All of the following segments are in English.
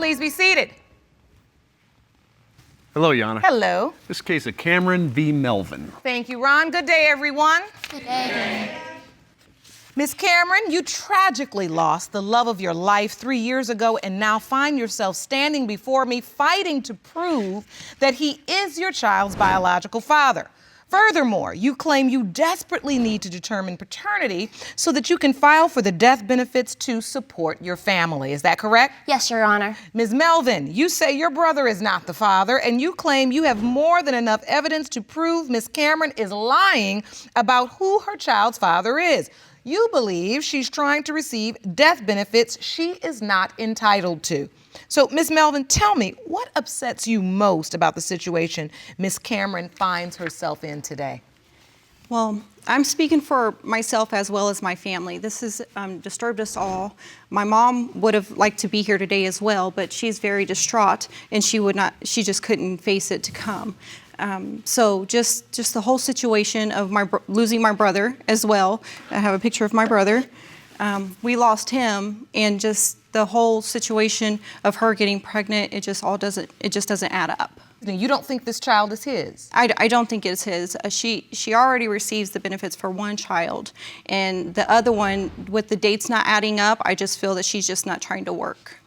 please be seated. Hello, Yana. Hello. This case of Cameron v. Melvin. Thank you, Ron. Good day, everyone. Good day. Miss Cameron, you tragically lost the love of your life 3 years ago and now find yourself standing before me fighting to prove that he is your child's biological father. Furthermore, you claim you desperately need to determine paternity so that you can file for the death benefits to support your family. Is that correct? Yes, Your Honor. Ms. Melvin, you say your brother is not the father, and you claim you have more than enough evidence to prove Miss Cameron is lying about who her child's father is. You believe she's trying to receive death benefits she is not entitled to. So, Ms. Melvin, tell me, what upsets you most about the situation Miss Cameron finds herself in today? Well, I'm speaking for myself as well as my family. This has disturbed us all. My mom would have liked to be here today as well, but she's very distraught and she just couldn't face it to come. So just the whole situation of losing my brother as well. I have a picture of my brother. We lost him, and just the whole situation of her getting pregnant, it just doesn't add up. You don't think this child is his? I don't think it's his. She already receives the benefits for one child, and the other one, with the dates not adding up, I just feel that she's just not trying to work.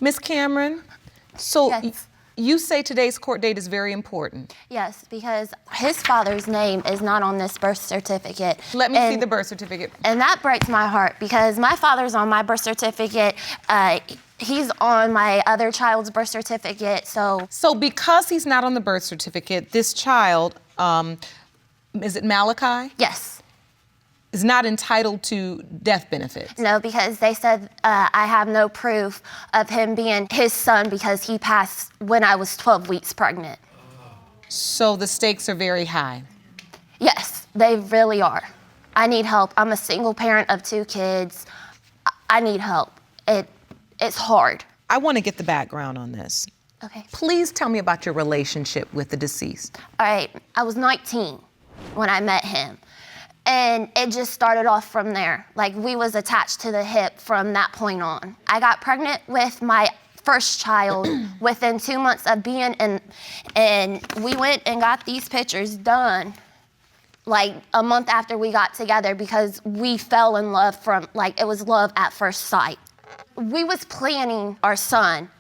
Miss Cameron, so Yes. You say today's court date is very important. Yes, because his father's name is not on this birth certificate. Let me see the birth certificate. And that breaks my heart because my father's on my birth certificate. He's on my other child's birth certificate, so. So because he's not on the birth certificate, this child, is it Malachi? Yes. Is not entitled to death benefits. No, because they said I have no proof of him being his son because he passed when I was 12 weeks pregnant. So the stakes are very high. Yes, they really are. I need help. I'm a single parent of 2 kids. I need help. It's hard. I want to get the background on this. Okay. Please tell me about your relationship with the deceased. All right, I was 19 when I met him. And it just started off from there. Like, we was attached to the hip from that point on. I got pregnant with my first child within 2 months of being in, and we went and got these pictures done like a month after we got together because we fell in love it was love at first sight. We was planning our son,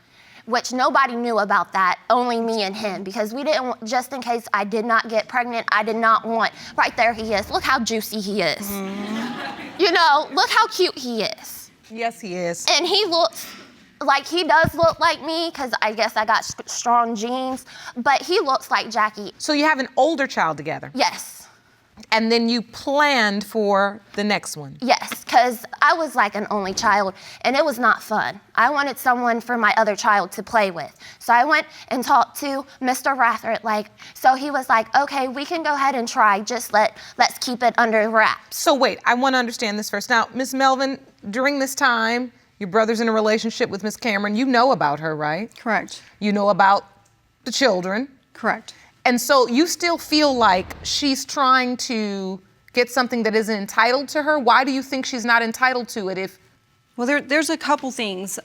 which nobody knew about that, only me and him, because we didn't want, just in case I did not get pregnant, I did not want, right there he is, look how juicy he is. Mm-hmm. You know, look how cute he is. Yes, he is. And he looks like, he does look like me, because I guess I got strong genes, but he looks like Jackie. So you have an older child together? Yes. And then you planned for the next one? Yes, because I was like an only child, and it was not fun. I wanted someone for my other child to play with. So I went and talked to Mr. Rathert, so he was like, okay, we can go ahead and try, just let's keep it under wraps. So wait, I want to understand this first. Now, Miss Melvin, during this time, your brother's in a relationship with Miss Cameron. You know about her, right? Correct. You know about the children. Correct. And so you still feel like she's trying to get something that isn't entitled to her? Why do you think she's not entitled to it if... Well, there's a couple things.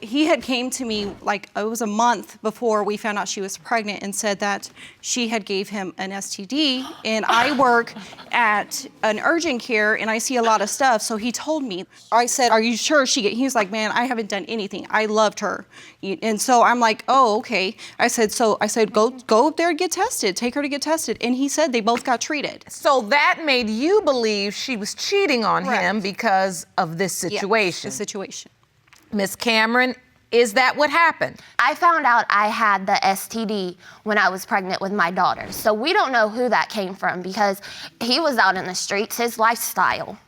He had came to me it was a month before we found out she was pregnant and said that she had gave him an STD, and I work at an urgent care and I see a lot of stuff. So he told me, I said, are you sure he was like, man, I haven't done anything. I loved her. And so I'm like, oh, okay. I said, go up there and get tested. Take her to get tested. And he said they both got treated. So that made you believe she was cheating on him because of this situation. The situation. Miss Cameron, is that what happened? I found out I had the STD when I was pregnant with my daughter. So we don't know who that came from because he was out in the streets, his lifestyle.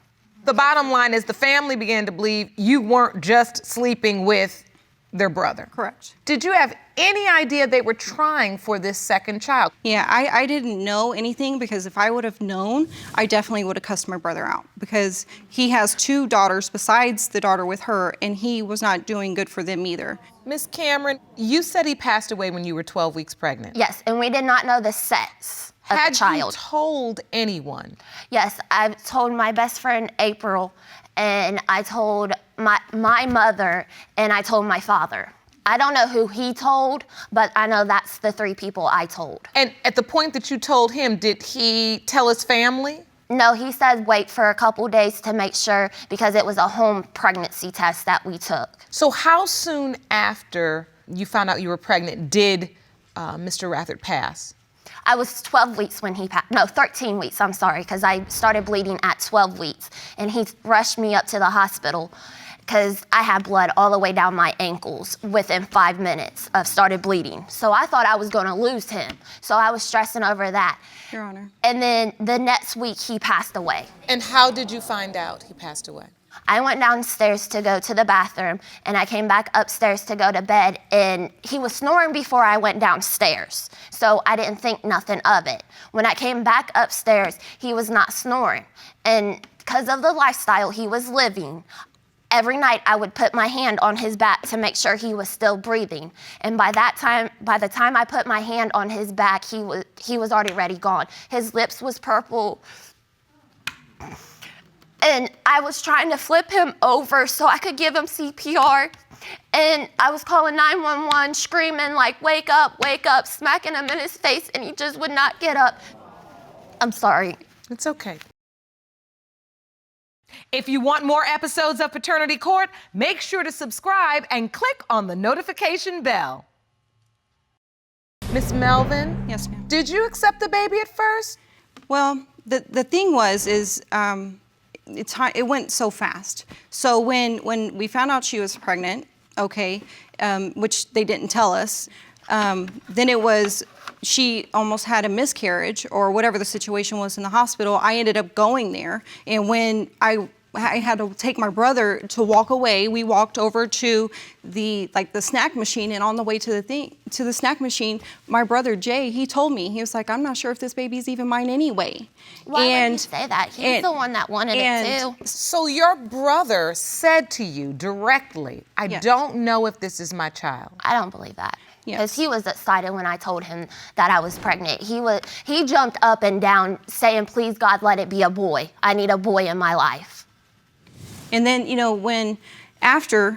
The bottom line is the family began to believe you weren't just sleeping with their brother. Correct. Did you have any idea they were trying for this second child? Yeah, I didn't know anything because if I would have known, I definitely would have cussed my brother out because he has 2 daughters besides the daughter with her, and he was not doing good for them either. Miss Cameron, you said he passed away when you were 12 weeks pregnant. Yes, and we did not know the sex of the child. Had you told anyone? Yes, I told my best friend April, and I told my mother, and I told my father. I don't know who he told, but I know that's the 3 people I told. And at the point that you told him, did he tell his family? No, he said wait for a couple days to make sure, because it was a home pregnancy test that we took. So how soon after you found out you were pregnant did Mr. Rathert pass? I was 12 weeks when he passed. No, 13 weeks, I'm sorry, because I started bleeding at 12 weeks. And he rushed me up to the hospital because I had blood all the way down my ankles within 5 minutes of started bleeding. So I thought I was going to lose him. So I was stressing over that. Your Honor. And then the next week, he passed away. And how did you find out he passed away? I went downstairs to go to the bathroom, and I came back upstairs to go to bed, and he was snoring before I went downstairs. So I didn't think nothing of it. When I came back upstairs, he was not snoring. And because of the lifestyle he was living, every night I would put my hand on his back to make sure he was still breathing. And by the time I put my hand on his back, he was already gone. His lips was purple. And I was trying to flip him over so I could give him CPR. And I was calling 911, screaming like, wake up, smacking him in his face, and he just would not get up. I'm sorry. It's okay. If you want more episodes of Paternity Court, make sure to subscribe and click on the notification bell. Miss Melvin? Yes, ma'am. Did you accept the baby at first? Well, the thing was, it went so fast. So when we found out she was pregnant, okay, which they didn't tell us, then it was, she almost had a miscarriage or whatever the situation was in the hospital. I ended up going there, and when I had to take my brother to walk away, we walked over to the snack machine, and on the way to the snack machine, my brother Jay, he told me, he was like, I'm not sure if this baby's even mine anyway. Why would he say that? He's the one that wanted it too. So your brother said to you directly, I Yes. don't know if this is my child. I don't believe that. Yes. Because he was excited when I told him that I was pregnant. He jumped up and down saying, please God, let it be a boy. I need a boy in my life. And then,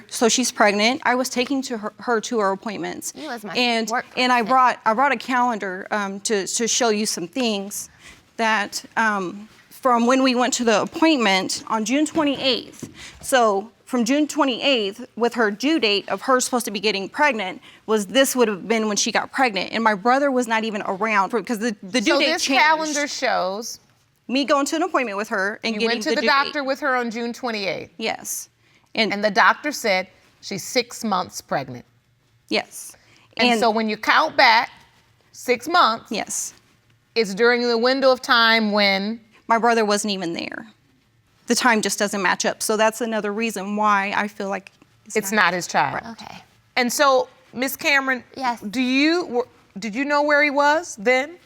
so she's pregnant, I was taking her to her appointments. He was my and I brought a calendar to show you some things that from when we went to the appointment on June 28th. So from June 28th, with her due date of her supposed to be getting pregnant, this would have been when she got pregnant. And my brother was not even around because the due date changed. So this calendar shows me going to an appointment with her and you getting went to the due doctor date. with her on June 28th. Yes. And the doctor said she's 6 months pregnant. Yes. And so when you count back 6 months, yes, it's during the window of time when my brother wasn't even there. The time just doesn't match up. So that's another reason why I feel like it's not his child. Okay. And so, Miss Cameron, Yes. did you know where he was then?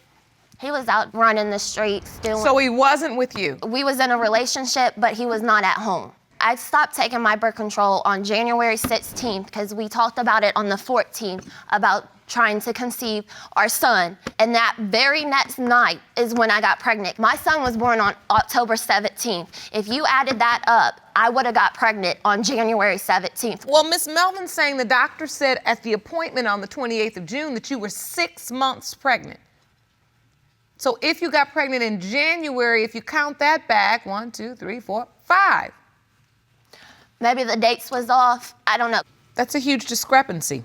He was out running the streets doing. So he wasn't with you? We was in a relationship, but he was not at home. I stopped taking my birth control on January 16th because we talked about it on the 14th about trying to conceive our son. And that very next night is when I got pregnant. My son was born on October 17th. If you added that up, I would have got pregnant on January 17th. Well, Miss Melvin's saying the doctor said at the appointment on the 28th of June that you were 6 months pregnant. So if you got pregnant in January, if you count that back, 1, 2, 3, 4, 5. Maybe the dates was off. I don't know. That's a huge discrepancy.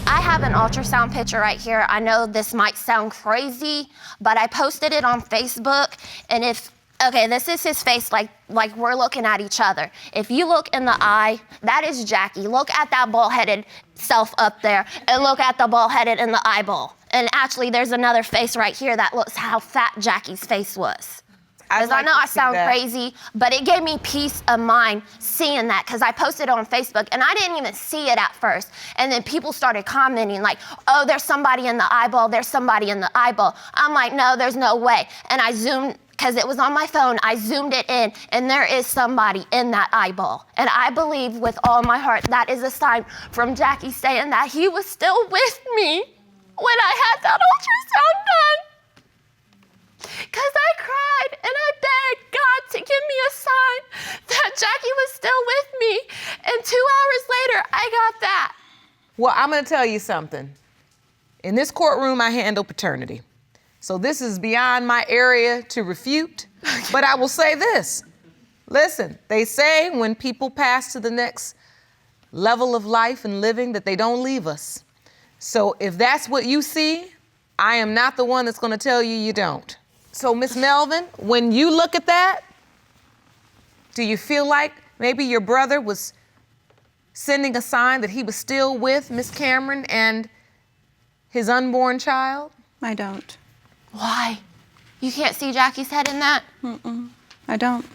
I have an ultrasound picture right here. I know this might sound crazy, but I posted it on Facebook. And this is his face like we're looking at each other. If you look in the eye, that is Jackie. Look at that bald-headed self up there and look at the bald-headed in the eyeball. And actually, there's another face right here that looks how fat Jackie's face was. Because I know I sound crazy, but it gave me peace of mind seeing that because I posted it on Facebook and I didn't even see it at first. And then people started commenting like, oh, there's somebody in the eyeball, there's somebody in the eyeball. I'm like, no, there's no way. And I zoomed, because it was on my phone, I zoomed it in and there is somebody in that eyeball. And I believe with all my heart that is a sign from Jackie saying that he was still with me when I had that ultrasound done. Because I cried and I begged God to give me a sign that Jackie was Well, I'm going to tell you something. In this courtroom, I handle paternity. So this is beyond my area to refute, but I will say this. Listen, they say when people pass to the next level of life and living that they don't leave us. So if that's what you see, I am not the one that's going to tell you you don't. So Miss Melvin, when you look at that, do you feel like maybe your brother was sending a sign that he was still with Miss Cameron and his unborn child? I don't. Why? You can't see Jackie's head in that? I don't,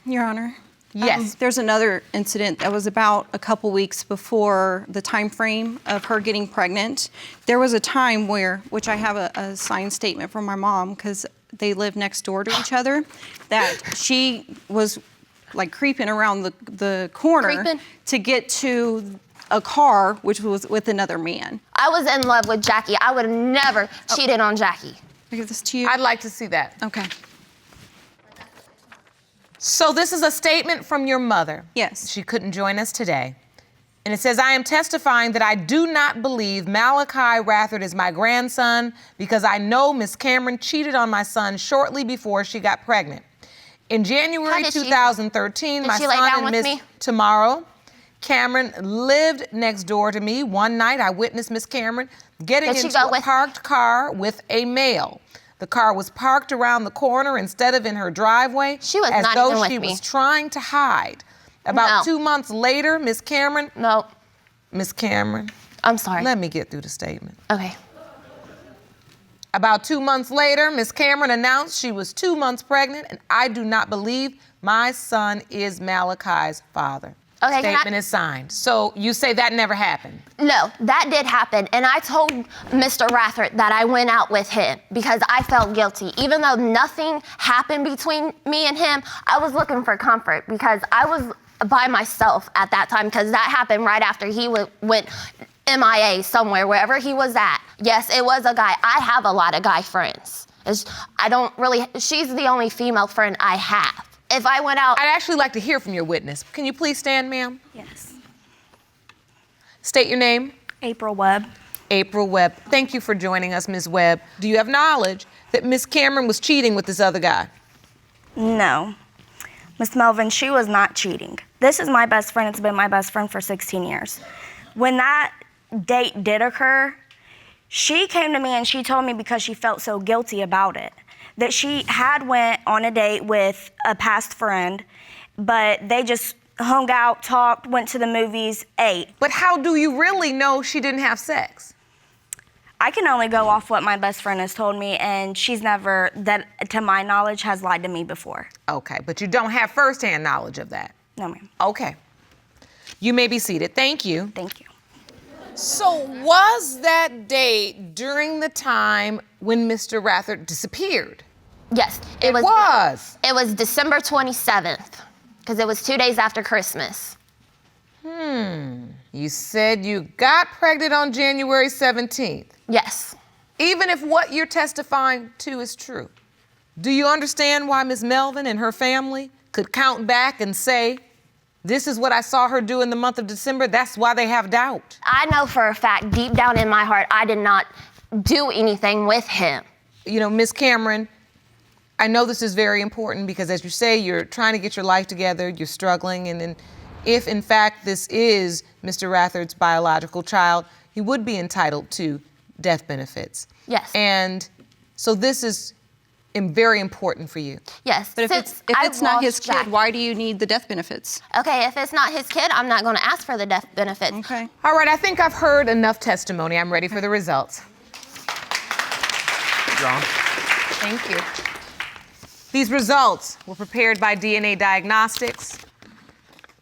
Your Honor. Yes. There's another incident that was about a couple weeks before the time frame of her getting pregnant. There was a time where, which I have a signed statement from my mom because they live next door to each other, that she was like creeping around the corner to get to a car which was with another man. I was in love with Jackie. I would have never cheated on Jackie. I give this to you. I'd like to see that. Okay. So this is a statement from your mother. Yes. She couldn't join us today. And it says, I am testifying that I do not believe Malachi Rathert is my grandson because I know Miss Cameron cheated on my son shortly before she got pregnant. In January 2013, my son and Miss Tomorrow Cameron lived next door to me. One night, I witnessed Miss Cameron getting into a parked car with a male. The car was parked around the corner instead of in her driveway, she was as not though even she with me. was trying to hide. About 2 months later, Miss Cameron. No. Miss Cameron. I'm sorry. Let me get through the statement. Okay. About 2 months later, Miss Cameron announced she was 2 months pregnant, and I do not believe my son is Malachi's father. Okay, Statement is signed. So you say that never happened? No, that did happen. And I told Mr. Rathert that I went out with him because I felt guilty. Even though nothing happened between me and him, I was looking for comfort because I was by myself at that time because that happened right after he went MIA somewhere, wherever he was at. Yes, it was a guy. I have a lot of guy friends. She's the only female friend I have. If I went out... I'd actually like to hear from your witness. Can you please stand, ma'am? Yes. State your name. April Webb. April Webb. Thank you for joining us, Ms. Webb. Do you have knowledge that Miss Cameron was cheating with this other guy? No. Miss Melvin, she was not cheating. This is my best friend. It's been my best friend for 16 years. When that date did occur, she came to me and she told me because she felt so guilty about it, that she had went on a date with a past friend, but they just hung out, talked, went to the movies, ate. But how do you really know she didn't have sex? I can only go off what my best friend has told me, and she's never, that to my knowledge, has lied to me before. Okay, but you don't have firsthand knowledge of that? No, ma'am. Okay. You may be seated. Thank you. Thank you. So was that date during the time when Mr. Rathert disappeared? Yes, It was. It was December 27th, because it was 2 days after Christmas. You said you got pregnant on January 17th. Yes. Even if what you're testifying to is true, do you understand why Ms. Melvin and her family could count back and say, this is what I saw her do in the month of December? That's why they have doubt. I know for a fact, deep down in my heart, I did not do anything with him. You know, Ms. Cameron, I know this is very important because, as you say, you're trying to get your life together, you're struggling, and then if, in fact, this is Mr. Rathert's biological child, he would be entitled to death benefits. Yes. And so this is very important for you. Yes. But if it's not his kid, why do you need the death benefits? Okay, if it's not his kid, I'm not going to ask for the death benefits. Okay. All right, I think I've heard enough testimony. I'm ready for the results. John. Thank you. These results were prepared by DNA Diagnostics,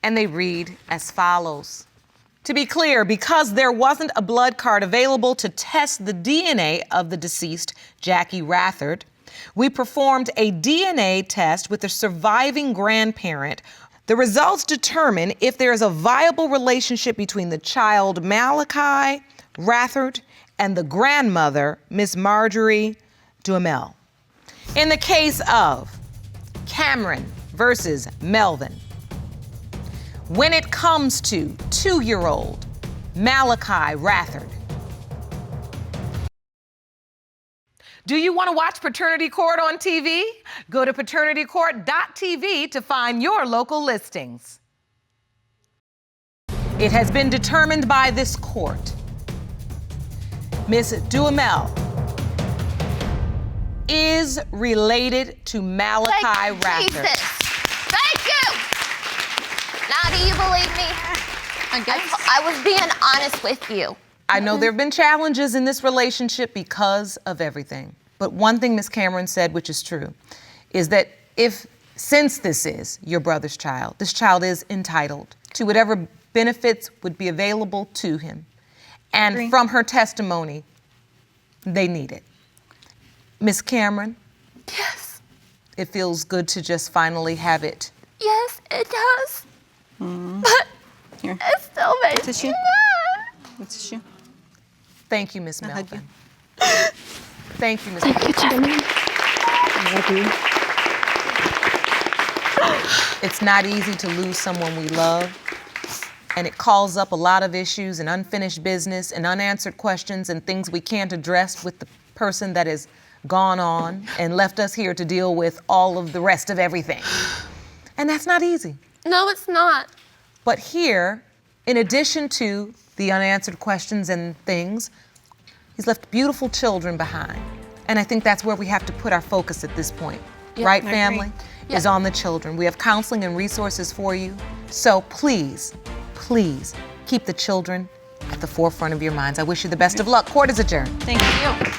and they read as follows. To be clear, because there wasn't a blood card available to test the DNA of the deceased Jackie Rathert, we performed a DNA test with the surviving grandparent. The results determine if there is a viable relationship between the child Malachi Rathert and the grandmother, Miss Marjorie Duhamel. In the case of Cameron versus Melvin, when it comes to 2-year-old Malachi Rathard. Do you want to watch Paternity Court on TV? Go to paternitycourt.tv to find your local listings. It has been determined by this court, Ms. Duhamel is related to Malachi Thank Rathard. Jesus. Thank you. Now, do you believe me? I guess. I was being honest with you. I know there have been challenges in this relationship because of everything. But one thing Ms. Cameron said, which is true, is that since this is your brother's child, this child is entitled to whatever benefits would be available to him. And from her testimony, they need it. Ms. Cameron? Yes. It feels good to just finally have it. Yes, it does. But Here. it still makes Tissue? me mad. What's the issue? Thank you, Ms. hug Melvin. Thank you, Ms. Melvin. It's not easy to lose someone we love, and it calls up a lot of issues and unfinished business and unanswered questions and things we can't address with the person that has gone on and left us here to deal with all of the rest of everything. And that's not easy. No, it's not. But here, in addition to the unanswered questions and things, he's left beautiful children behind. And I think that's where we have to put our focus at this point. Right, I family? agree. Is on the children. We have counseling and resources for you. So please, please keep the children at the forefront of your minds. I wish you the best of luck. Court is adjourned. Thank you.